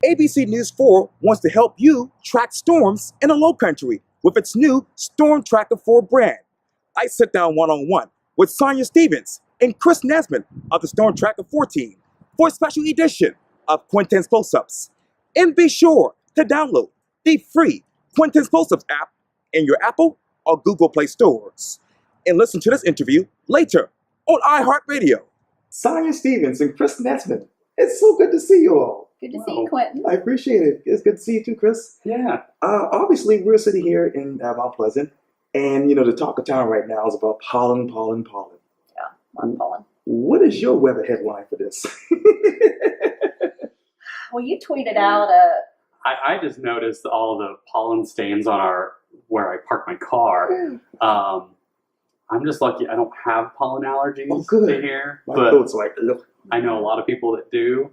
ABC News 4 wants to help you track storms in the low country with its new StormTracker 4 brand. I sit down one-on-one with Sonya Stevens and Chris Nestman of the StormTracker 4 team for a special edition of Quintin's Close-Ups. And be sure to download the free Quintin's Close-Ups app in your Apple or Google Play stores. And listen to this interview later on iHeartRadio. Sonya Stevens and Chris Nestman, it's so good to see you all. Good to see you, Quintin. I appreciate it. It's good to see you too, Chris. Yeah. Obviously, we're sitting here in Mount Pleasant, and the talk of town right now is about pollen. Yeah, on pollen. What is your weather headline for this? Well, you tweeted out I just noticed all the pollen stains on where I park my car. I'm just lucky I don't have pollen allergies to here. My thoughts like, look. I know a lot of people that do.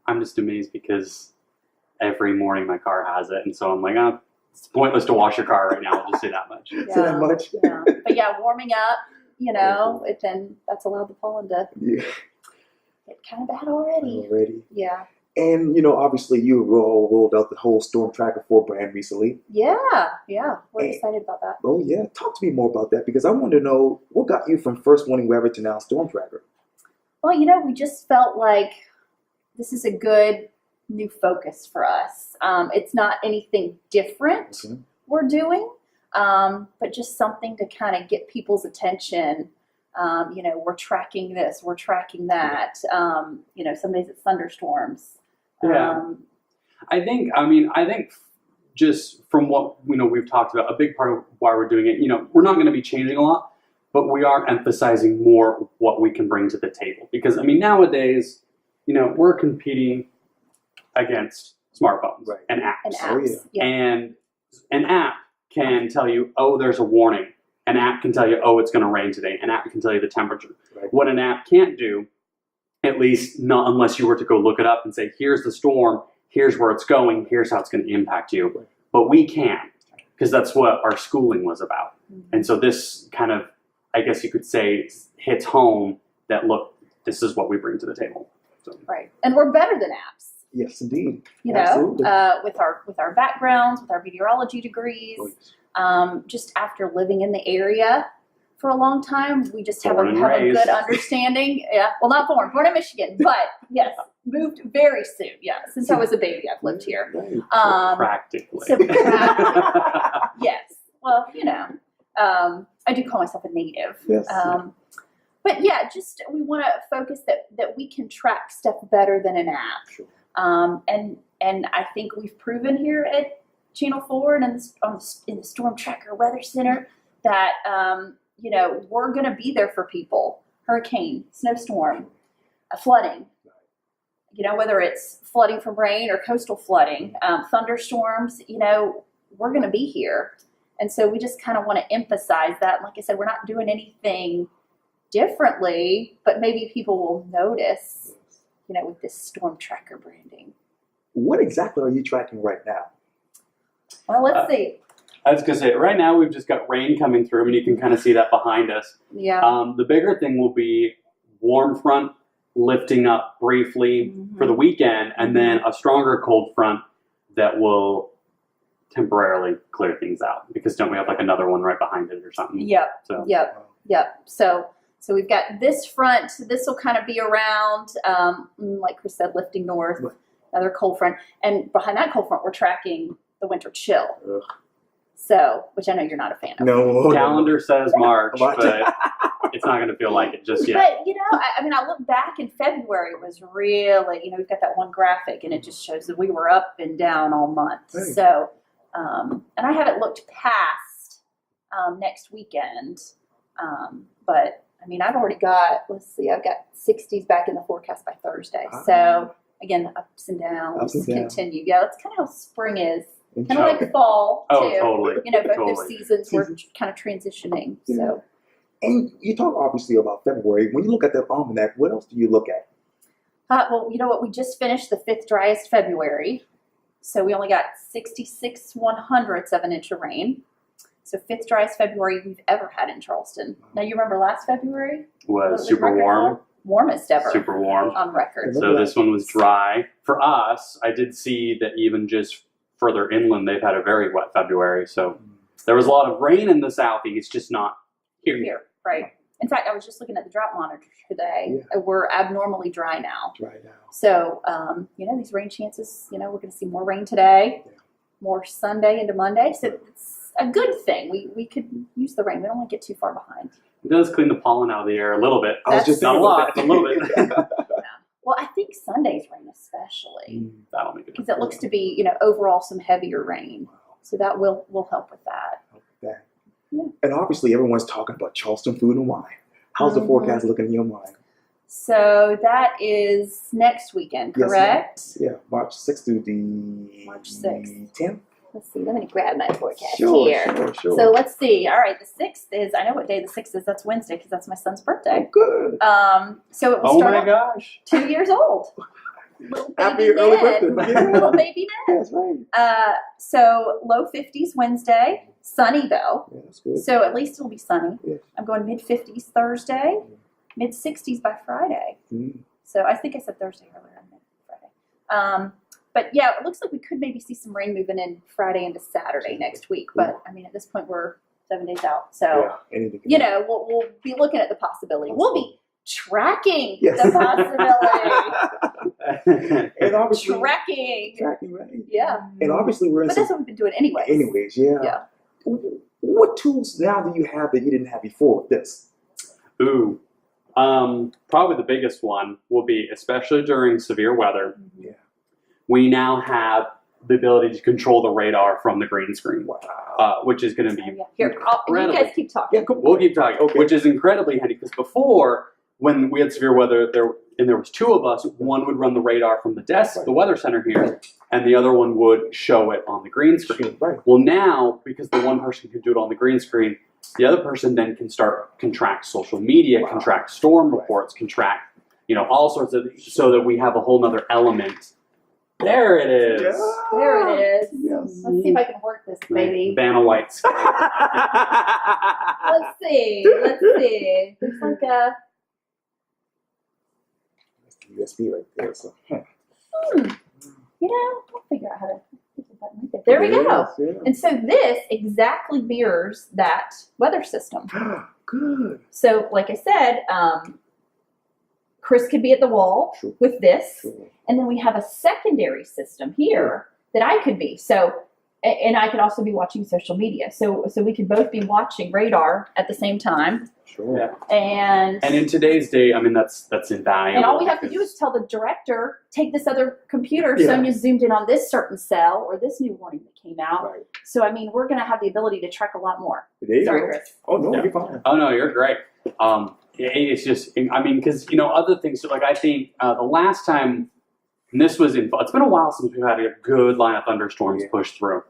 I'm just amazed because every morning my car has it, and so I'm like, it's pointless to wash your car right now. I'll just say that much. Yeah, Say that much? Yeah. But yeah, warming up, then that's allowed the pollen to get kind of bad already. Yeah. And, obviously you all rolled out the whole StormTracker 4 brand recently. Yeah. We're excited about that. Oh, yeah. Talk to me more about that, because I want to know what got you from first warning weather to now StormTracker. Well, we just felt like this is a good new focus for us. It's not anything different we're doing, but just something to kind of get people's attention. We're tracking this, we're tracking that. Some days it's thunderstorms. Yeah. I think just from what we've talked about, a big part of why we're doing it, we're not going to be changing a lot, but we are emphasizing more what we can bring to the table. Because Mm-hmm. nowadays, we're competing against smartphones and apps. And apps. Oh, yeah. And an app can tell you, oh, there's a warning. An app can tell you, oh, it's going to rain today. An app can tell you the temperature. Right. What an app can't do, at least not unless you were to go look it up and say, here's the storm, here's where it's going, here's how it's going to impact you. Right. But we can, because that's what our schooling was about. Mm-hmm. And so this kind of, I guess you could say, hits home that, look, this is what we bring to the table. So. Right. And we're better than apps. Yes, indeed. Absolutely. With our backgrounds, with our meteorology degrees, just after living in the area for a long time, we just have a good understanding. Yeah, well, not born in Michigan, but yes, moved very soon. Yeah, since I was a baby, I've lived here. Practically. Yes. Well, I do call myself a native. Yes. But yeah, just we want to focus that we can track stuff better than an app. Sure. And I think we've proven here at Channel 4 and in the StormTracker Weather Center that, we're going to be there for people. Hurricane, snowstorm, flooding, whether it's flooding from rain or coastal flooding, thunderstorms, we're going to be here. And so we just kind of want to emphasize that. Like I said, we're not doing anything differently, but maybe people will notice, with this StormTracker branding. What exactly are you tracking right now? Well, let's see. I was going to say, right now we've just got rain coming through, and you can kind of see that behind us. Yeah. The bigger thing will be warm front lifting up briefly for the weekend, and then a stronger cold front that will temporarily clear things out. Because don't we have like another one right behind it or something? Yep. So. Yep. So we've got this front. This will kind of be around, like Chris said, lifting north, another cold front. And behind that cold front, we're tracking the winter chill. Ugh. So, which I know you're not a fan of. No. Calendar says March, but it's not going to feel like it just yet. But, I look back in February, it was really, we've got that one graphic, and it just shows that we were up and down all month. Hey. So, and I haven't looked past next weekend, but I've already got, I've got 60s back in the forecast by Thursday. So, again, the ups and downs continue. Yeah, that's kind of how spring is. Kind of like fall, too. Oh, totally. Both totally. those seasons we're kind of transitioning. Yeah. So. And you talk obviously about February. When you look at that almanac, what else do you look at? Well, you know what? We just finished the 5th driest February. So we only got 66/100ths of an inch of rain. So 5th driest February we've ever had in Charleston. Now, you remember last February? Was super warm. warmest ever super warm. on record. So this one was dry. For us, I did see that even just further inland, they've had a very wet February. So there was a lot of rain in the southeast, just not here. Right. In fact, I was just looking at the drought monitor today. We're abnormally dry now. So, these rain chances, we're going to see more rain today, more Sunday into Monday. So it's a good thing. We could use the rain. We don't want to get too far behind. It does clean the pollen out of the air a little bit. I was just not a lot, a little bit. Well, I think Sunday's rain especially. That'll make it. Because it looks to be, overall some heavier rain. So that will help with that. Yeah. And obviously, everyone's talking about Charleston food and wine. How's the forecast looking in your mind? So that is next weekend, correct? Yes, March 6th through the March 6th. 10th. Let's see. Let me grab my forecast Sure. here. So let's see. All right, the 6th is. I know what day the 6th is. That's Wednesday because that's my son's birthday. Oh, good. So it will start. Oh my gosh! 2 years old. Little Happy baby early Ned. birthday. Yeah. Little baby Ned. That's right. So low 50s Wednesday. Sunny though. Yeah, that's good. So at least it'll be sunny. Yes. I'm going mid 50s Thursday, mid 60s by Friday. So I think I said Thursday earlier, I meant Friday. But yeah, it looks like we could maybe see some rain moving in Friday into Saturday next week. But I mean, at this point, we're 7 days out. So, anything can happen. we'll be looking at the possibility. We'll be tracking Yes. the possibility. And obviously, Tracking. right? Yeah. And obviously, we're in But that's what we've been doing anyways. Anyways, yeah. What tools now do you have that you didn't have before with this? Ooh, probably the biggest one will be, especially during severe weather. Yeah. We now have the ability to control the radar from the green screen, Wow. which is going to be Here, you incredibly. guys keep talking. Yeah, cool. We'll keep talking, Okay. which is incredibly handy because before, when we had severe weather, there was two of us. One would run the radar from the desk, the weather center here, and the other one would show it on the green screen. Right. Well, now, because the one person can do it on the green screen, the other person then can track social media, can track storm reports, can track, all sorts of, so that we have a whole nother element. There it is. Yeah. There it is. Yes. Let's see if I can work this, baby. Vanna White's. Let's see. Looks like a. That's the USB right there. So. We'll figure out how to hit the button right there. There we go. Yeah. And so this exactly mirrors that weather system. Good. So, like I said, Chris could be at the wall with this, and then we have a secondary system here that I could be. So, and I could also be watching social media. So we could both be watching radar at the same time. Sure. Yeah. And in today's day, I mean, that's invaluable. And all we have to do is tell the director, take this other computer. Yeah. Sonya zoomed in on this certain cell or this new warning that came out. Right. So, I mean, we're going to have the ability to track a lot more. There you Sorry, go. Chris. Oh, no, Yeah. you're fine. Oh no, you're great. It's just, I mean, because other things. So, like, I think the last time, and this was it's been a while since we've had a good line of thunderstorms push through.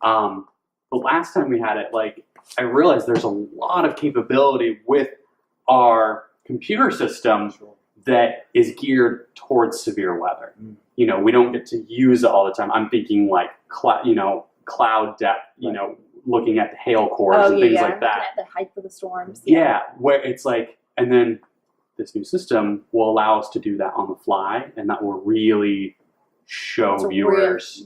The last time we had it, like, I realized there's a lot of capability with our computer system that is geared towards severe weather. We don't get to use it all the time. I'm thinking like cloud depth, looking at the hail cores and things like that. Looking at the height of the storms. Yeah, where it's like, and then this new system will allow us to do that on the fly, and that will really show viewers.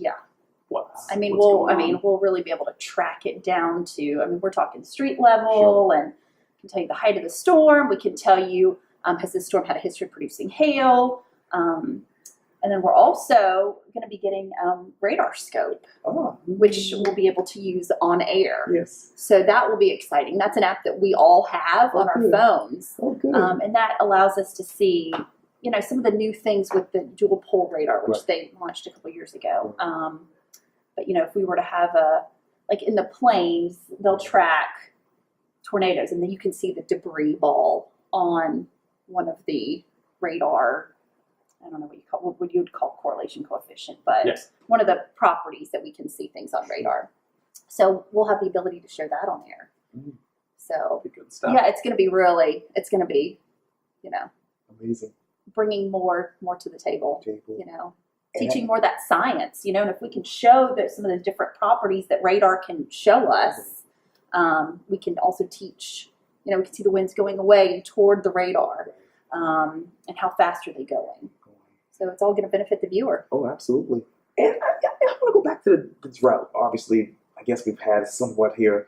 What's going on. We'll really be able to track it down to. I mean, we're talking street level, and can tell you the height of the storm. We can tell you has this storm had a history of producing hail, and then we're also going to be getting radar scope, which we'll be able to use on air. Yes. So that will be exciting. That's an app that we all have on our phones, and that allows us to see, some of the new things with the dual pole radar, which they launched a couple years ago. But if we were to have like in the plains, they'll track tornadoes, and then you can see the debris ball on one of the radar. I don't know what you would call correlation coefficient, but one of the properties that we can see things on radar. So we'll have the ability to share that on air. So good stuff. Yeah, it's going to be, Amazing. Bringing more to the table. Teaching more of that science, and if we can show that some of the different properties that radar can show us, we can also teach, we can see the winds going away and toward the radar. and how fast are they going. So it's all going to benefit the viewer. Oh, absolutely. And I want to go back to the drought. Obviously, I guess we've had somewhat here.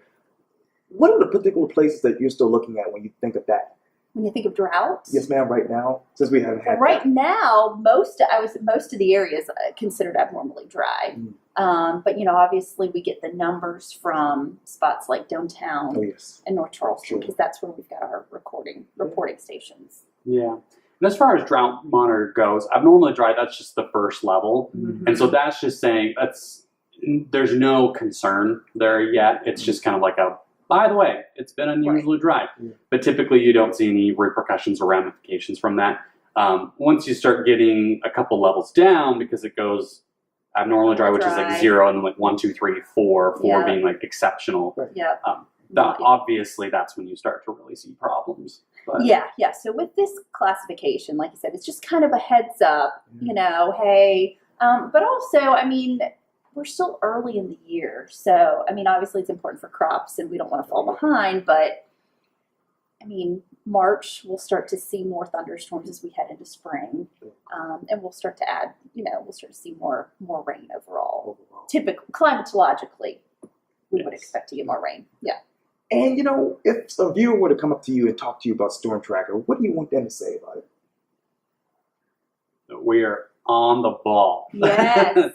What are the particular places that you're still looking at when you think of that? When you think of droughts? Yes, ma'am, right now, since we haven't had Right that. now, most of the areas considered abnormally dry. But obviously we get the numbers from spots like downtown Oh, yes. and North Charleston, Sure. because that's where we've got our reporting stations. Yeah. And as far as drought monitor goes, abnormally dry, that's just the first level. And so that's just saying there's no concern there yet. It's just kind of like by the way, it's been unusually dry. Yeah. But typically you don't see any repercussions or ramifications from that. Once you start getting a couple levels down, because it goes abnormally dry, which is like 0, and then like 1, 2, 3, 4 Yeah. being like exceptional. Yeah. Obviously that's when you start to really see problems. But Yeah. So with this classification, like I said, it's just kind of a heads up, hey, but also, I mean, we're still early in the year. So, I mean, obviously it's important for crops and we don't want to fall behind, but I mean, March, we'll start to see more thunderstorms as we head into spring. And we'll start to add, we'll start to see more rain overall. Typically, climatologically, we would expect to get more rain. Yeah. And, if a viewer were to come up to you and talk to you about StormTracker, what do you want them to say about it? we are on the ball. Yes.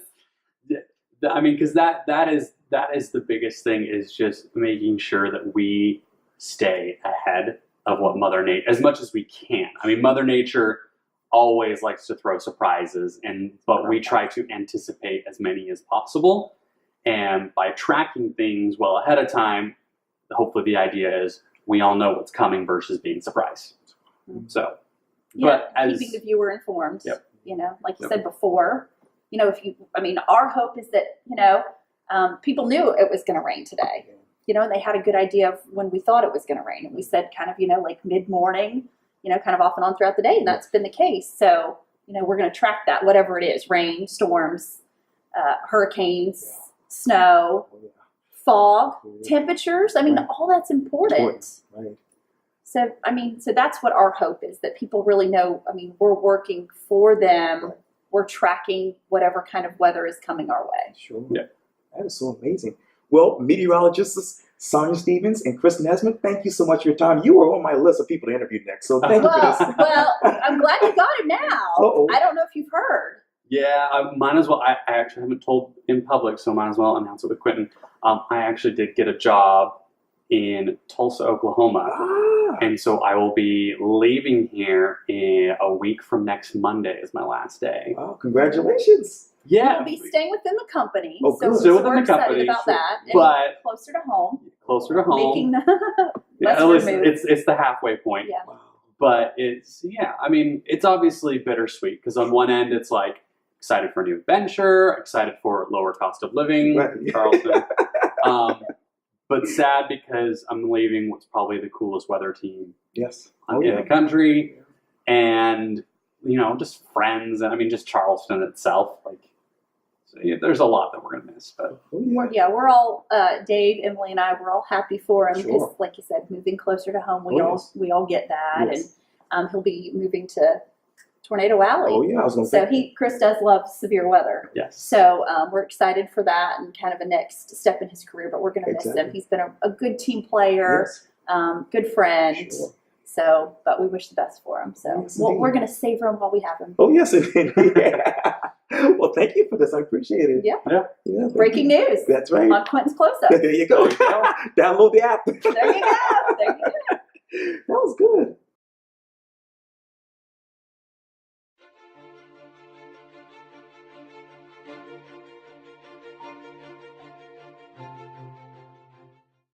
I mean, because that is the biggest thing, is just making sure that we stay ahead of what Mother Nature, as much as we can. I mean, Mother Nature always likes to throw surprises, but we try to anticipate as many as possible. And by tracking things well ahead of time, hopefully the idea is we all know what's coming versus being surprised. So, Yeah, but keeping the viewer informed. Yep. Like you said before, our hope is that, people knew it was going to rain today. And they had a good idea of when we thought it was going to rain. And we said kind of, like mid-morning, kind of off and on throughout the day. And that's been the case. So, we're going to track that, whatever it is, rain, storms, hurricanes, snow, fog, temperatures. I mean, all that's important. Right. So, so that's what our hope is, that people really know, we're working for them. Right. We're tracking whatever kind of weather is coming our way. Sure. Yeah. That is so amazing. Well, meteorologists Sonya Stevens and Chris Nestman, thank you so much for your time. You were on my list of people to interview next, so thank you for this. Well, I'm glad you got it now. Uh-oh. I don't know if you've heard. Yeah, might as well. I actually haven't told in public, so might as well announce it with Quintin. I actually did get a job in Tulsa, Oklahoma. And so I will be leaving here in a week from next Monday is my last day. Wow, congratulations. Yeah. We'll be staying within the company. Oh, so good. Still we're within the excited company, about that. And but closer to home. closer to home. Making the Yeah, less at least removed. it's the halfway point. Yeah. Wow. But it's obviously bittersweet, because on one end it's like excited for a new adventure, excited for lower cost of living, Right. Charleston. But sad because I'm leaving what's probably the coolest weather team Yes. in the country, and just friends, and just Charleston itself. There's a lot that we're gonna miss, but Yeah, we're all Dave, Emily, and I. We're all happy for him because, Sure. like you said, moving closer to home, Yes. we all get that, Yes. and he'll be moving to Tornado Alley. Oh, yeah, I was going to So say. Chris does love severe weather. yes. So we're excited for that and kind of a next step in his career. But we're going to miss him. Exactly. He's been a good team player, Yes. good friend. Sure. So, but we wish the best for him. So Yes, we're indeed. going to savor him while we have him. Oh, yes. Yeah. Well, thank you for this. I appreciate it. Yeah. Yeah. Thank Breaking you. news That's right. on Quintin's Close-Up. There you go. Download the app. There you go. There you go. That was good.